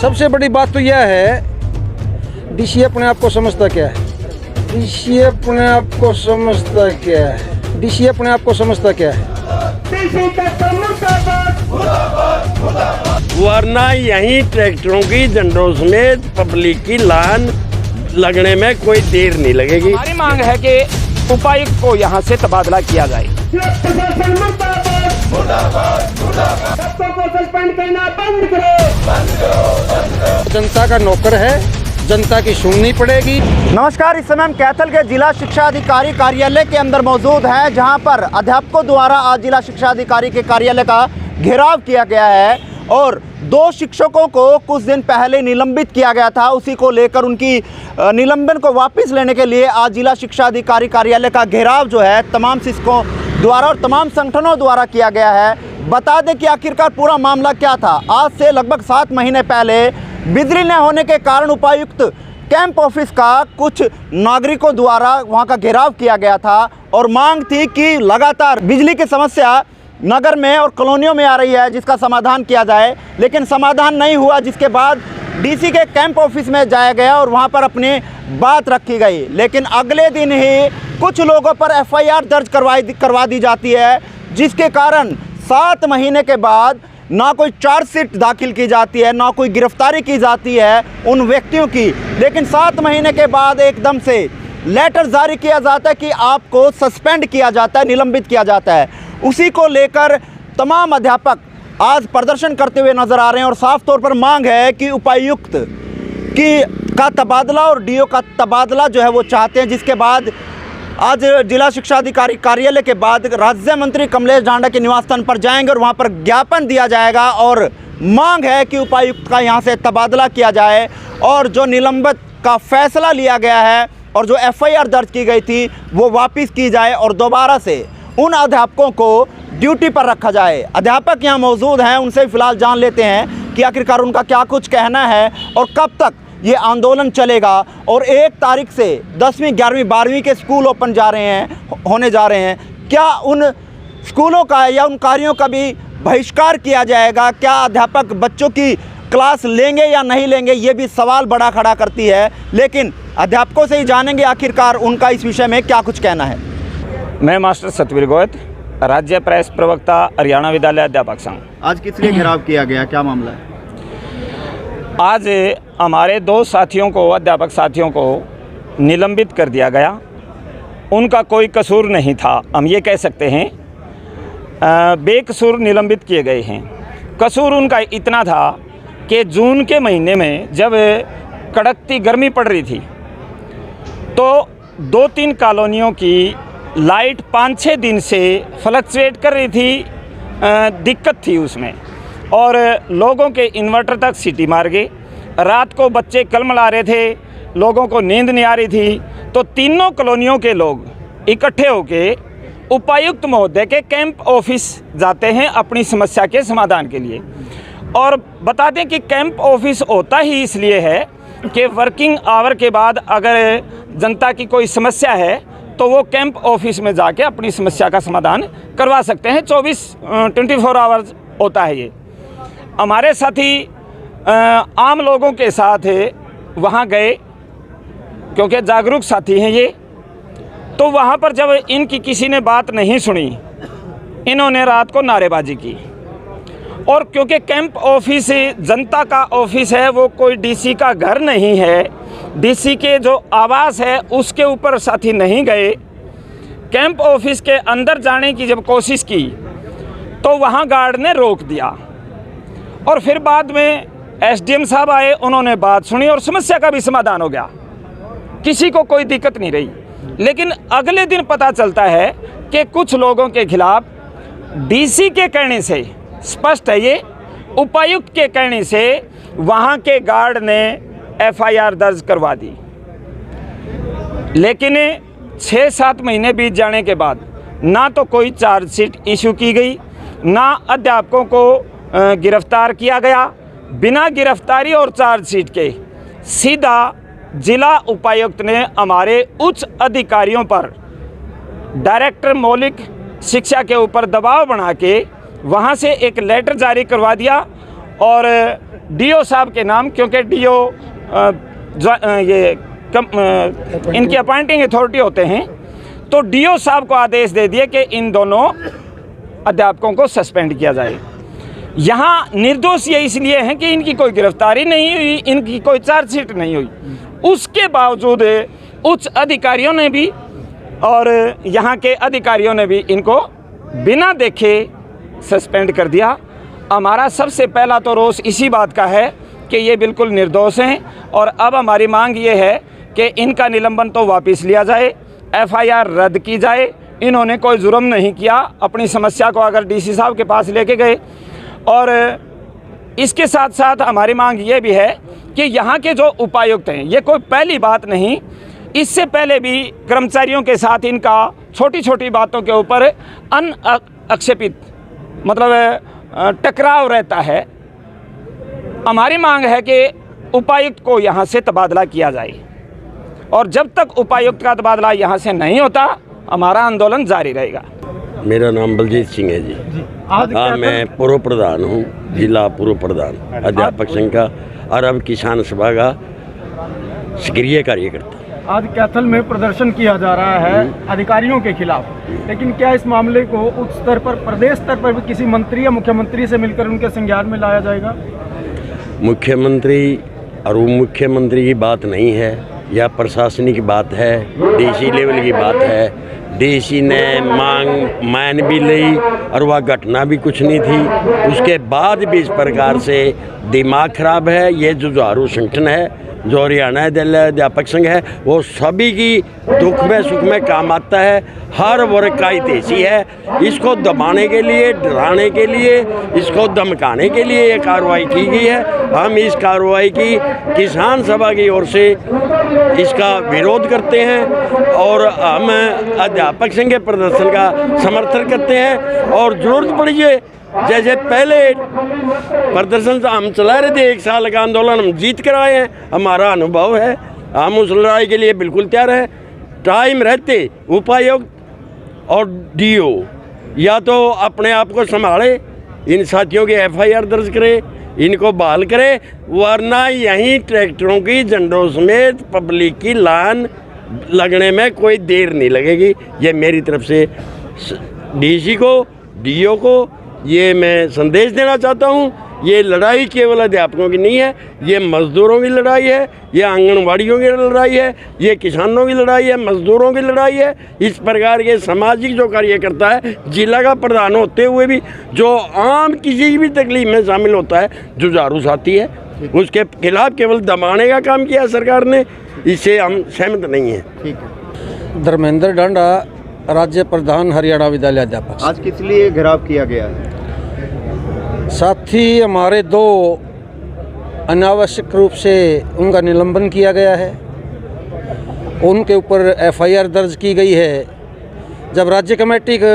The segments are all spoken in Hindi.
सबसे बड़ी बात तो यह है, डीसी अपने आप को समझता क्या है? डीसी अपने आप को समझता क्या है? डीसी अपने आप को समझता क्या है? वरना यहीं ट्रैक्टरों की झंडों समेत पब्लिक की लान लगने में कोई देर नहीं लगेगी। हमारी मांग है कि उपायुक्त को यहाँ से तबादला किया जाए। जनता का नौकर है, जनता की सुननी पड़ेगी। नमस्कार, इस समय हम कैथल के जिला शिक्षा अधिकारी कार्यालय के अंदर मौजूद हैं, जहां पर अध्यापकों द्वारा आज जिला शिक्षा अधिकारी के कार्यालय का घेराव किया गया है और 2 शिक्षकों को कुछ दिन पहले निलंबित किया गया था। उसी को लेकर उनकी निलंबन को वापस लेने के लिए आज जिला शिक्षा अधिकारी कार्यालय का घेराव जो है तमाम शिक्षकों द्वारा और तमाम संगठनों द्वारा किया गया है। बता दें कि आखिरकार पूरा मामला क्या था। आज से लगभग 7 महीने पहले बिजली न होने के कारण उपायुक्त कैंप ऑफिस का कुछ नागरिकों द्वारा वहां का घेराव किया गया था और मांग थी कि लगातार बिजली की समस्या नगर में और कॉलोनियों में आ रही है, जिसका समाधान किया जाए, लेकिन समाधान नहीं हुआ। जिसके बाद डीसी के कैंप ऑफिस में जाया गया और वहां पर अपनी बात रखी गई, लेकिन अगले दिन ही कुछ लोगों पर एफआईआर दर्ज करवा दी जाती है, जिसके कारण 7 महीने के बाद ना कोई चार्जशीट दाखिल की जाती है, ना कोई गिरफ्तारी की जाती है उन व्यक्तियों की। लेकिन 7 महीने के बाद एकदम से लेटर जारी किया जाता है कि आपको सस्पेंड किया जाता है, निलंबित किया जाता है। उसी को लेकर तमाम अध्यापक आज प्रदर्शन करते हुए नजर आ रहे हैं और साफ तौर पर मांग है कि उपायुक्त का तबादला और डीओ का तबादला जो है वो चाहते हैं। जिसके बाद आज जिला शिक्षा अधिकारी कार्यालय के बाद राज्य मंत्री कमलेश ढांडा के निवास स्थान पर जाएंगे और वहां पर ज्ञापन दिया जाएगा और मांग है कि उपायुक्त का यहां से तबादला किया जाए और जो निलंबित का फैसला लिया गया है और जो एफआईआर दर्ज की गई थी वो वापस की जाए और दोबारा से उन अध्यापकों को ड्यूटी पर रखा जाए। अध्यापक यहाँ मौजूद हैं, उनसे फिलहाल जान लेते हैं कि आखिरकार उनका क्या कुछ कहना है और कब तक ये आंदोलन चलेगा। और 1 तारीख से 10वीं 11वीं 12वीं के स्कूल ओपन होने जा रहे हैं, क्या उन स्कूलों का या उन कार्यों का भी बहिष्कार किया जाएगा? क्या अध्यापक बच्चों की क्लास लेंगे या नहीं लेंगे, ये भी सवाल बड़ा खड़ा करती है। लेकिन अध्यापकों से ही जानेंगे आखिरकार उनका इस विषय में क्या कुछ कहना है। मैं मास्टर सतवीर गोयत, राज्य प्रेस प्रवक्ता, हरियाणा विद्यालय अध्यापक संघ। आज किस लिए घेराव किया गया, क्या मामला है? आज हमारे 2 साथियों को, अध्यापक साथियों को निलंबित कर दिया गया। उनका कोई कसूर नहीं था, हम ये कह सकते हैं, बेकसूर निलंबित किए गए हैं। कसूर उनका इतना था कि जून के महीने में जब कड़कती गर्मी पड़ रही थी तो 2-3 कॉलोनियों की लाइट 5-6 दिन से फ्लक्चुएट कर रही थी, दिक्कत थी उसमें और लोगों के इन्वर्टर तक सीटी मार गए। रात को बच्चे कलमला रहे थे, लोगों को नींद नहीं आ रही थी, तो तीनों कॉलोनियों के लोग इकट्ठे होके उपायुक्त महोदय के कैंप ऑफिस जाते हैं अपनी समस्या के समाधान के लिए। और बता दें कि कैंप ऑफिस होता ही इसलिए है कि वर्किंग आवर के बाद अगर जनता की कोई समस्या है तो वो कैंप ऑफिस में जाके अपनी समस्या का समाधान करवा सकते हैं। 24 आवर्स होता है ये। हमारे साथी आम लोगों के साथ वहाँ गए क्योंकि जागरूक साथी हैं ये, तो वहाँ पर जब इनकी किसी ने बात नहीं सुनी, इन्होंने रात को नारेबाजी की। और क्योंकि कैंप ऑफिस जनता का ऑफिस है, वो कोई डीसी का घर नहीं है, डीसी के जो आवास है उसके ऊपर साथी नहीं गए। कैंप ऑफिस के अंदर जाने की जब कोशिश की तो वहाँ गार्ड ने रोक दिया और फिर बाद में एसडीएम साहब आए, उन्होंने बात सुनी और समस्या का भी समाधान हो गया, किसी को कोई दिक्कत नहीं रही। लेकिन अगले दिन पता चलता है कि कुछ लोगों के खिलाफ डीसी के कहने से, स्पष्ट है ये, उपायुक्त के कहने से वहाँ के गार्ड ने एफआईआर दर्ज करवा दी। लेकिन 6-7 महीने बीत जाने के बाद ना तो कोई चार्जशीट इशू की गई, ना अध्यापकों को गिरफ्तार किया गया। बिना गिरफ्तारी और चार्जशीट के सीधा जिला उपायुक्त ने हमारे उच्च अधिकारियों पर, डायरेक्टर मौलिक शिक्षा के ऊपर दबाव बना के वहाँ से एक लेटर जारी करवा दिया और डीओ साहब के नाम, क्योंकि डीओ इनकी अपॉइंटिंग अथॉरिटी होते हैं, तो डीओ साहब को आदेश दे दिए कि इन दोनों अध्यापकों को सस्पेंड किया जाए। यहाँ निर्दोष ये इसलिए हैं कि इनकी कोई गिरफ्तारी नहीं हुई, इनकी कोई चार्जशीट नहीं हुई। उसके बावजूद उच्च अधिकारियों ने भी और यहाँ के अधिकारियों ने भी इनको बिना देखे सस्पेंड कर दिया। हमारा सबसे पहला तो रोष इसी बात का है कि ये बिल्कुल निर्दोष हैं और अब हमारी मांग ये है कि इनका निलंबन तो वापस लिया जाए, एफआईआर रद्द की जाए। इन्होंने कोई जुर्म नहीं किया, अपनी समस्या को अगर डीसी साहब के पास लेके गए। और इसके साथ साथ हमारी मांग ये भी है कि यहाँ के जो उपायुक्त हैं, ये कोई पहली बात नहीं, इससे पहले भी कर्मचारियों के साथ इनका छोटी छोटी बातों के ऊपर अनअक्षेपित मतलब टकराव रहता है। हमारी मांग है कि उपायुक्त को यहाँ से तबादला किया जाए और जब तक उपायुक्त का तबादला यहाँ से नहीं होता हमारा आंदोलन जारी रहेगा। मेरा नाम बलजीत सिंह है जी। हाँ, मैं पूर्व प्रधान हूँ, जिला पूर्व प्रधान अध्यापक संघ का और अब किसान सभा का सक्रिय कार्यकर्ता। आज कैथल में प्रदर्शन किया जा रहा है अधिकारियों के खिलाफ, लेकिन क्या इस मामले को उच्च स्तर पर, प्रदेश स्तर पर भी किसी मंत्री या मुख्यमंत्री से मिलकर उनके संज्ञान में लाया जाएगा? मुख्यमंत्री और उप मुख्यमंत्री की बात नहीं है, यह प्रशासनिक बात है, डीसी लेवल की बात है। डीसी ने मांग मान भी ली और वह घटना भी कुछ नहीं थी। उसके बाद भी इस प्रकार से दिमाग खराब है। ये जो जुझारू संगठन है, जो हरियाणा अध्यापक संघ है, वो सभी की दुख में सुख में काम आता है, हर वर्ग का हितैषी है। इसको दबाने के लिए, डराने के लिए, इसको धमकाने के लिए ये कार्रवाई की गई है। हम इस कार्रवाई की किसान सभा की ओर से इसका विरोध करते हैं और हम अध्यापक संघ के प्रदर्शन का समर्थन करते हैं। और जरूरत पड़िए, जैसे पहले प्रदर्शन हम चला रहे थे, 1 साल का आंदोलन हम जीत कर आए हैं, हमारा अनुभव है, हम उस लड़ाई के लिए बिल्कुल तैयार हैं। टाइम रहते उपायुक्त और डीओ या तो अपने आप को संभाले, इन साथियों के एफआईआर दर्ज करे, इनको बहाल करे, वरना यहीं ट्रैक्टरों की झंडों समेत पब्लिक की लान लगने में कोई देर नहीं लगेगी। ये मेरी तरफ से डीसी को, डीओ को ये मैं संदेश देना चाहता हूँ। ये लड़ाई केवल अध्यापकों की नहीं है, ये मजदूरों की लड़ाई है, ये आंगनवाड़ियों की लड़ाई है, ये किसानों की लड़ाई है, मजदूरों की लड़ाई है। इस प्रकार के सामाजिक जो कार्यकर्ता है, जिला का प्रधान होते हुए भी जो आम किसी भी तकलीफ में शामिल होता है, जुझारू साथी है, उसके खिलाफ केवल दबाने का काम किया सरकार ने। इससे हम सहमत नहीं हैं। ठीक है। धर्मेंद्र डांडा, राज्य प्रधान हरियाणा विद्यालय अध्यापक। आज किस लिए घेराव किया गया है? साथ ही हमारे 2 अनावश्यक रूप से उनका निलंबन किया गया है, उनके ऊपर एफआईआर दर्ज की गई है। जब राज्य कमेटी का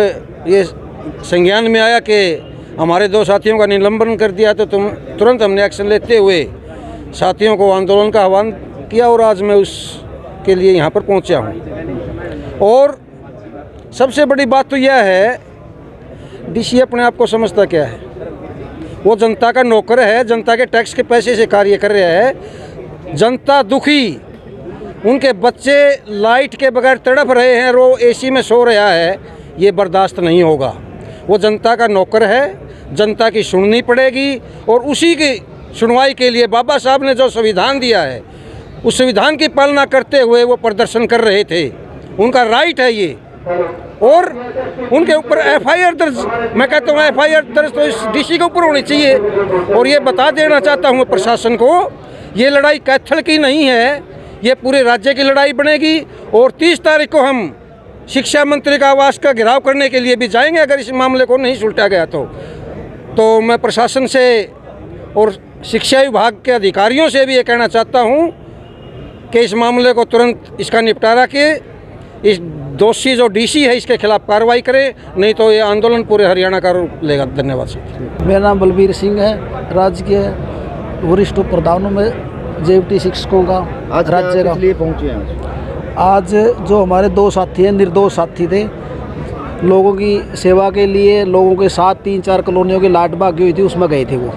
ये संज्ञान में आया कि हमारे 2 साथियों का निलंबन कर दिया, तो तुरंत हमने एक्शन लेते हुए साथियों को आंदोलन का आह्वान किया और आज मैं उसके लिए यहाँ पर पहुँचा हूँ। और सबसे बड़ी बात तो यह है, डीसी अपने आप को समझता क्या है? वो जनता का नौकर है, जनता के टैक्स के पैसे से कार्य कर रहा है। जनता दुखी, उनके बच्चे लाइट के बगैर तड़प रहे हैं, वो एसी में सो रहा है, ये बर्दाश्त नहीं होगा। वो जनता का नौकर है, जनता की सुननी पड़ेगी और उसी की सुनवाई के लिए बाबा साहब ने जो संविधान दिया है, उस संविधान की पालना करते हुए वो प्रदर्शन कर रहे थे। उनका राइट है ये। और उनके ऊपर एफआईआर दर्ज, मैं कहता हूँ एफआईआर दर्ज तो इस डीसी के ऊपर होनी चाहिए। और ये बता देना चाहता हूँ प्रशासन को, ये लड़ाई कैथल की नहीं है, ये पूरे राज्य की लड़ाई बनेगी। और 30 तारीख को हम शिक्षा मंत्री का आवास का घेराव करने के लिए भी जाएंगे अगर इस मामले को नहीं सुलटा गया तो मैं प्रशासन से और शिक्षा विभाग के अधिकारियों से भी ये कहना चाहता हूँ कि इस मामले को तुरंत इसका निपटारा के इस दोषी जो डीसी है इसके खिलाफ कार्रवाई करे, नहीं तो ये आंदोलन पूरे हरियाणा का रूप लेगा। धन्यवाद सर। मेरा नाम बलबीर सिंह है, राज्य के वरिष्ठ प्रधानों में जेवीटी शिक्षकों का आज राज्य का। लिए पहुँचे हैं आज जो हमारे 2 साथी हैं, निर्दोष साथी थे, लोगों की सेवा के लिए लोगों के साथ 3-4 कॉलोनियों की लाट भागी हुई थी, उसमें गए थे वो।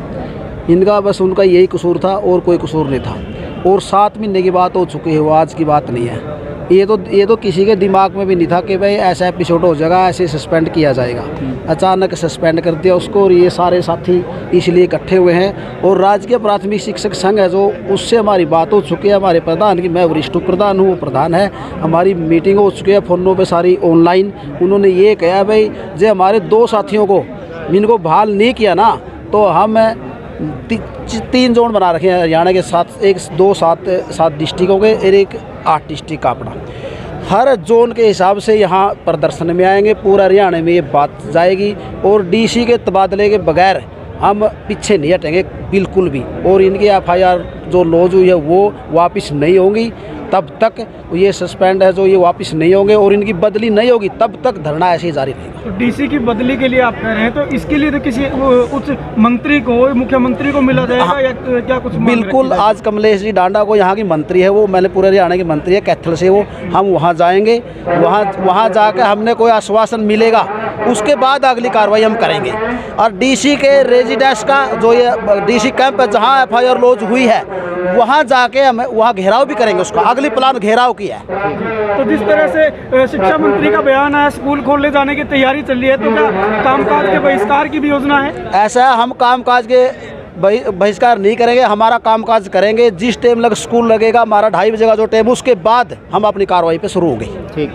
इनका बस उनका यही कसूर था और कोई कसूर नहीं था। और 7 महीने की बात हो चुकी है, वो आज की बात नहीं है। ये तो किसी के दिमाग में भी नहीं था कि भाई ऐसा एपिसोड हो जाएगा, ऐसे सस्पेंड किया जाएगा। अचानक सस्पेंड कर दिया उसको, और ये सारे साथी इसलिए इकट्ठे हुए हैं। और राजकीय प्राथमिक शिक्षक संघ है जो, उससे हमारी बात हो चुकी है हमारे प्रधान की। मैं वरिष्ठ प्रधान हूँ, वो प्रधान है। हमारी मीटिंग हो चुकी है फ़ोनों पे सारी ऑनलाइन। उन्होंने ये कहा भाई जो हमारे 2 साथियों को इनको बहाल नहीं किया ना, तो हम 3 जोन बना रखे हैं हरियाणा के साथ, 1 2 7 डिस्ट्रिक्टों के और 1 8 डिस्ट्रिक्ट का अपना। हर जोन के हिसाब से यहाँ प्रदर्शन में आएंगे, पूरा हरियाणा में ये बात जाएगी। और डीसी के तबादले के बगैर हम पीछे नहीं हटेंगे बिल्कुल भी। और इनकी FIR जो लॉन्च हुई है वो वापस नहीं होंगी तब तक, ये सस्पेंड है जो ये वापस नहीं होंगे, और इनकी बदली नहीं होगी तब तक धरना ऐसे ही जारी रहेगा। तो डीसी की बदली के लिए आप कह रहे हैं, तो इसके लिए तो किसी उच्च मंत्री को, मुख्यमंत्री को मिला जाएगा या क्या कुछ मांग बिल्कुल। रखी आज कमलेश जी डांडा को, यहाँ की मंत्री है वो, मैंने पूरे हरियाणा की मंत्री है कैथल से वो, हम वहाँ जाएंगे। वहाँ जाकर हमने कोई आश्वासन मिलेगा, उसके बाद अगली कार्रवाई हम करेंगे। और डीसी के रेजिडेंस का जो ये डीसी कैंप है जहाँ FIR लॉन्च हुई है, वहाँ जाके हम वहाँ घेराव भी करेंगे। उसका अगली प्लान घेराव की है। तो जिस तरह से शिक्षा मंत्री का बयान है, स्कूल खोलने जाने की तैयारी चल रही है, तो क्या कामकाज के बहिष्कार की भी योजना है? ऐसा है, हम कामकाज के बहिष्कार नहीं करेंगे, हमारा कामकाज करेंगे। जिस टाइम स्कूल लगेगा, हमारा 2:30 बजे का जो टाइम, उसके बाद हम अपनी कार्रवाई पे शुरू होंगे। ठीक।